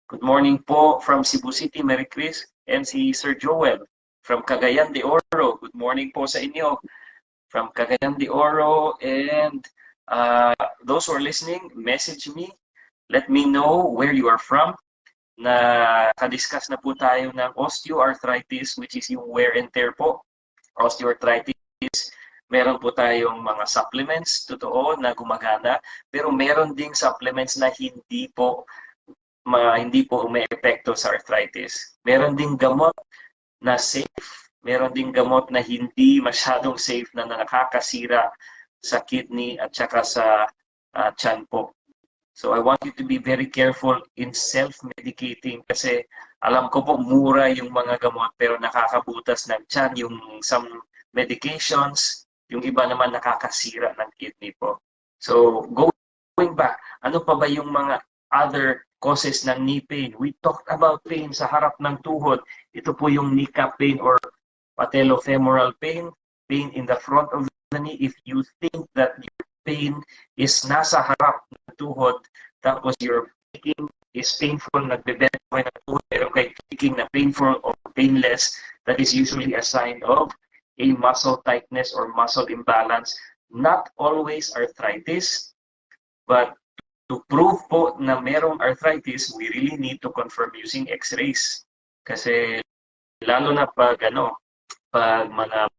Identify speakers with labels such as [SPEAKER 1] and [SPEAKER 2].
[SPEAKER 1] Good morning po from Cebu City, Mary Chris, and si Sir Joel from Cagayan de Oro. Good morning po sa inyo from Cagayan de Oro, and those who are listening, message me. Let me know where you are from. Nakadiscuss na po tayo ng osteoarthritis, which is yung wear and tear po. Osteoarthritis, meron po tayong mga supplements, totoo, na gumagana, pero meron ding supplements na hindi po epekto sa arthritis. Meron ding gamot na safe, meron ding gamot na hindi masyadong safe na nakakasira sa kidney at saka sa tiyan po. So I want you to be very careful in self-medicating kasi alam ko po mura yung mga gamot pero nakakabutas ng tiyan yung some medications, yung iba naman nakakasira ng kidney po. So going back, ano pa ba yung mga other causes ng knee pain? We talked about pain sa harap ng tuhod. Ito po yung kneecap pain or patellofemoral pain, pain in the front of the knee. If you think that your pain is nasa harap ng tuhod, tapos your kicking is painful, nagbebend ko ng tuhod, pero kay kicking na painful or painless, that is usually a sign of a muscle tightness or muscle imbalance. Not always arthritis, but to prove po na merong arthritis, we really need to confirm using x-rays. Kasi lalo na pag mga